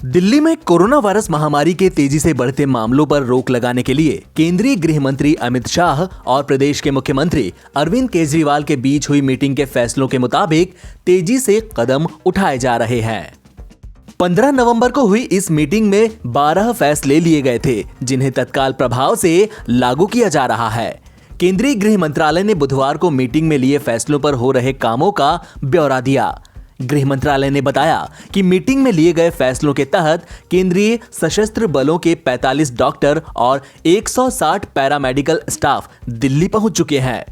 दिल्ली में corona virus महामारी के तेजी से बढ़ते मामलों पर रोक लगाने के लिए केंद्रीय गृह मंत्री अमित शाह और प्रदेश के मुख्यमंत्री अरविंद केजरीवाल के बीच हुई मीटिंग के फैसलों के मुताबिक तेजी से कदम उठाए जा रहे हैं। 15 नवंबर को हुई इस मीटिंग में 12 फैसले लिए गए थे, जिन्हें तत्काल प्रभाव से लागू किया जा रहा है। केंद्रीय गृह मंत्रालय ने बुधवार को मीटिंग में लिए फैसलों पर हो रहे कामों का ब्यौरा दिया। गृह मंत्रालय ने बताया कि मीटिंग में लिए गए फैसलों के तहत केंद्रीय सशस्त्र बलों के 45 डॉक्टर और 160 पैरामेडिकल स्टाफ दिल्ली पहुंच चुके हैं।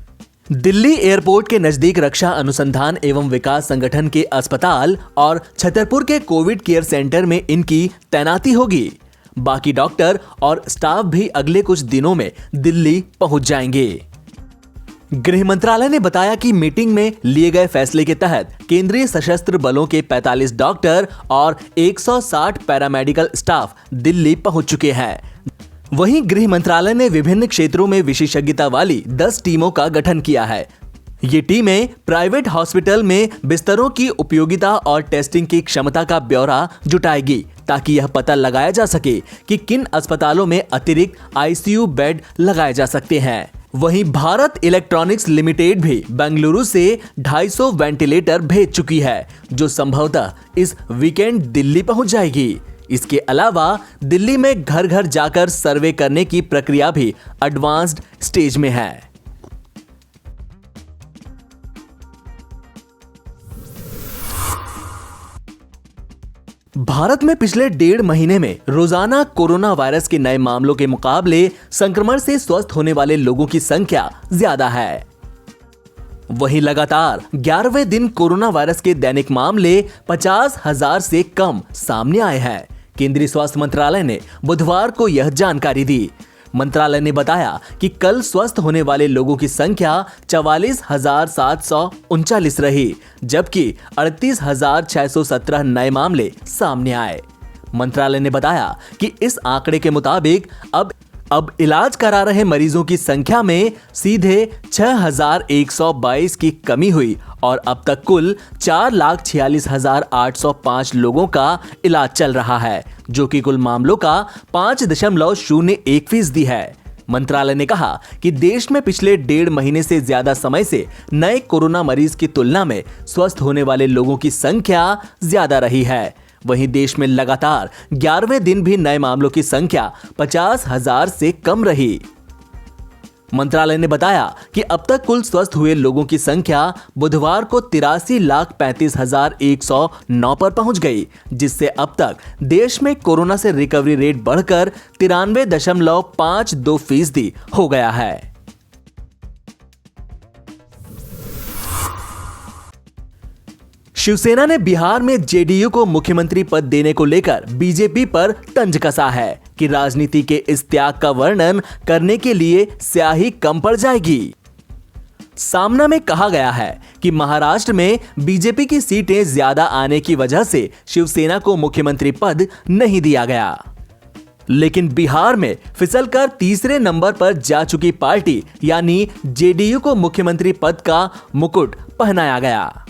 दिल्ली एयरपोर्ट के नजदीक रक्षा अनुसंधान एवं विकास संगठन के अस्पताल और छतरपुर के कोविड केयर सेंटर में इनकी तैनाती होगी। बाकी डॉक्टर और स्टाफ भी अगले कुछ दिनों में दिल्ली पहुंच जाएंगे। गृह मंत्रालय ने बताया कि मीटिंग में लिए गए फैसले के तहत केंद्रीय सशस्त्र बलों के 45 डॉक्टर और 160 पैरामेडिकल स्टाफ दिल्ली पहुंच चुके हैं। वहीं गृह मंत्रालय ने विभिन्न क्षेत्रों में विशेषज्ञता वाली 10 टीमों का गठन किया है। ये टीमें प्राइवेट हॉस्पिटल में बिस्तरों की उपयोगिता और टेस्टिंग की क्षमता का ब्यौरा जुटाएगी, ताकि यह पता लगाया जा सके कि किन अस्पतालों में अतिरिक्त आईसीयू बेड लगाए जा सकते हैं। वहीं भारत इलेक्ट्रॉनिक्स लिमिटेड भी बेंगलुरु से 250 वेंटिलेटर भेज चुकी है, जो संभवतः इस वीकेंड दिल्ली पहुंच जाएगी। इसके अलावा दिल्ली में घर घर जाकर सर्वे करने की प्रक्रिया भी एडवांस्ड स्टेज में है। भारत में पिछले 1.5 महीने में रोजाना कोरोना वायरस के नए मामलों के मुकाबले संक्रमण से स्वस्थ होने वाले लोगों की संख्या ज्यादा है। वहीं लगातार 11वें दिन कोरोना वायरस के दैनिक मामले 50,000 से कम सामने आए हैं। केंद्रीय स्वास्थ्य मंत्रालय ने बुधवार को यह जानकारी दी। मंत्रालय ने बताया कि कल स्वस्थ होने वाले लोगों की संख्या 44,739 रही, जबकि 38,617 नए मामले सामने आए। मंत्रालय ने बताया कि इस आंकड़े के मुताबिक अब इलाज करा रहे मरीजों की संख्या में सीधे 6,122 की कमी हुई और अब तक कुल 4,46,805 लोगों का इलाज चल रहा है, जो कि कुल मामलों का 5.01% है। मंत्रालय ने कहा कि देश में पिछले 1.5 महीने से ज्यादा समय से नए कोरोना मरीज की तुलना में स्वस्थ होने वाले लोगों की संख्या ज्यादा रही है। वहीं देश में लगातार 11वें दिन भी नए मामलों की संख्या 50,000 से कम रही। मंत्रालय ने बताया कि अब तक कुल स्वस्थ हुए लोगों की संख्या बुधवार को 83,35,109 पर पहुंच गई, जिससे अब तक देश में कोरोना से रिकवरी रेट बढ़कर 93.52% हो गया है। शिवसेना ने बिहार में जेडीयू को मुख्यमंत्री पद देने को लेकर बीजेपी पर तंज कसा है कि राजनीति के इस त्याग का वर्णन करने के लिए स्याही कम पड़ जाएगी। सामना में कहा गया है कि महाराष्ट्र में बीजेपी की सीटें ज्यादा आने की वजह से शिवसेना को मुख्यमंत्री पद नहीं दिया गया, लेकिन बिहार में फिसलकर तीसरे नंबर पर जा चुकी पार्टी यानी जेडीयू को मुख्यमंत्री पद का मुकुट पहनाया गया।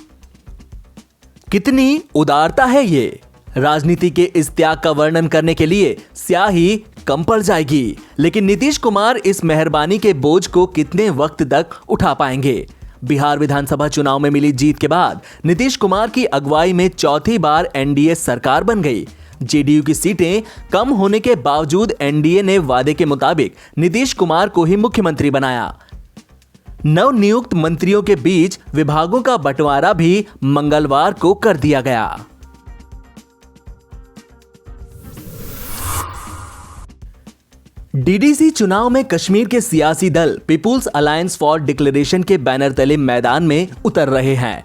कितनी उदारता है ये। राजनीति के इस त्याग का वर्णन करने के लिए स्याही कम पड़ जाएगी, लेकिन नीतीश कुमार इस मेहरबानी के बोझ को कितने वक्त तक उठा पाएंगे। बिहार विधानसभा चुनाव में मिली जीत के बाद नीतीश कुमार की अगुवाई में चौथी बार एनडीए सरकार बन गई। जेडीयू की सीटें कम होने के बावजूद एनडीए ने वादे के मुताबिक नीतीश कुमार को ही मुख्यमंत्री बनाया। नवनियुक्त मंत्रियों के बीच विभागों का बंटवारा भी मंगलवार को कर दिया गया। डीडीसी चुनाव में कश्मीर के सियासी दल पीपुल्स अलायंस फॉर डिक्लेरेशन के बैनर तले मैदान में उतर रहे हैं,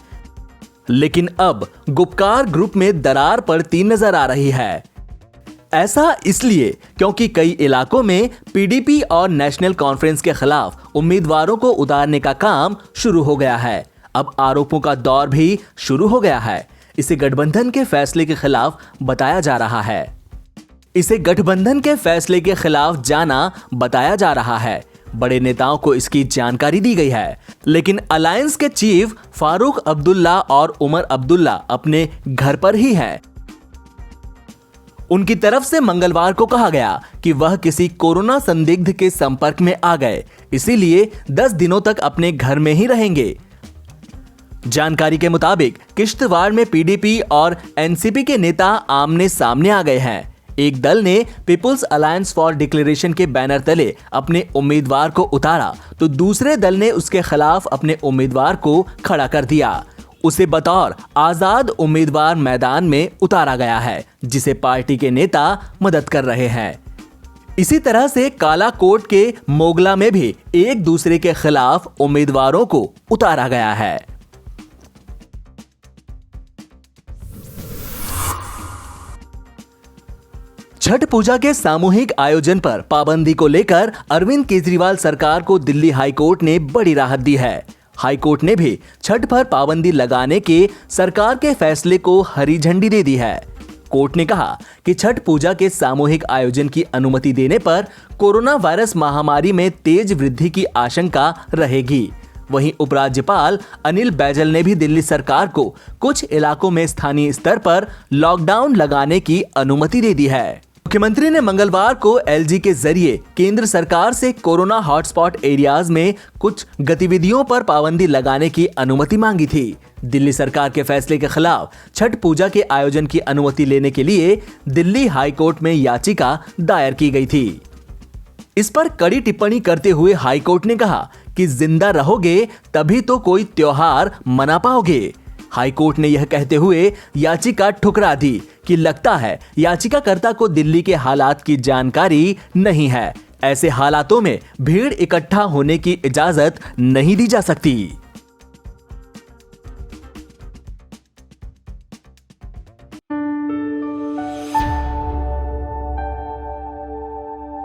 लेकिन अब गुपकार ग्रुप में दरार पड़ती नजर आ रही है। ऐसा इसलिए क्योंकि कई इलाकों में पीडीपी और नेशनल कॉन्फ्रेंस के खिलाफ उम्मीदवारों को उतारने का काम शुरू हो गया है। अब आरोपों का दौर भी शुरू हो गया है। इसे गठबंधन के फैसले के खिलाफ बताया जा रहा है। बड़े नेताओं को इसकी जानकारी दी गई है, लेकिन अलायंस के चीफ फारूक अब्दुल्ला और उमर अब्दुल्ला अपने घर पर ही हैं। उनकी तरफ से मंगलवार को कहा गया कि वह किसी कोरोना संदिग्ध के संपर्क में आ गए, इसीलिए 10 दिनों तक अपने घर में ही रहेंगे। जानकारी के मुताबिक किश्तवाड़ में पीडीपी और एनसीपी के नेता आमने सामने आ गए हैं। एक दल ने पीपुल्स अलायंस फॉर डिक्लेरेशन के बैनर तले अपने उम्मीदवार को उतारा, तो दूसरे दल ने उसके खिलाफ अपने उम्मीदवार को खड़ा कर दिया। उसे बतौर आजाद उम्मीदवार मैदान में उतारा गया है, जिसे पार्टी के नेता मदद कर रहे हैं। इसी तरह से कालाकोट के मोगला में भी एक दूसरे के खिलाफ उम्मीदवारों को उतारा गया है। छठ पूजा के सामूहिक आयोजन पर पाबंदी को लेकर अरविंद केजरीवाल सरकार को दिल्ली हाईकोर्ट ने बड़ी राहत दी है। हाईकोर्ट ने भी छठ पर पाबंदी लगाने के सरकार के फैसले को हरी झंडी दे दी है। कोर्ट ने कहा कि छठ पूजा के सामूहिक आयोजन की अनुमति देने पर कोरोना वायरस महामारी में तेज वृद्धि की आशंका रहेगी। वहीं उपराज्यपाल अनिल बैजल ने भी दिल्ली सरकार को कुछ इलाकों में स्थानीय स्तर पर लॉकडाउन लगाने की अनुमति दे दी है। मुख्यमंत्री ने मंगलवार को एलजी के जरिए केंद्र सरकार से कोरोना हॉटस्पॉट एरियाज में कुछ गतिविधियों पर पाबंदी लगाने की अनुमति मांगी थी। दिल्ली सरकार के फैसले के खिलाफ छठ पूजा के आयोजन की अनुमति लेने के लिए दिल्ली हाईकोर्ट में याचिका दायर की गई थी। इस पर कड़ी टिप्पणी करते हुए हाईकोर्ट ने कहा कि जिंदा रहोगे तभी तो कोई त्योहार मना पाओगे। हाईकोर्ट ने यह कहते हुए याचिका ठुकरा दी कि लगता है याचिकाकर्ता को दिल्ली के हालात की जानकारी नहीं है। ऐसे हालातों में भीड़ इकट्ठा होने की इजाजत नहीं दी जा सकती।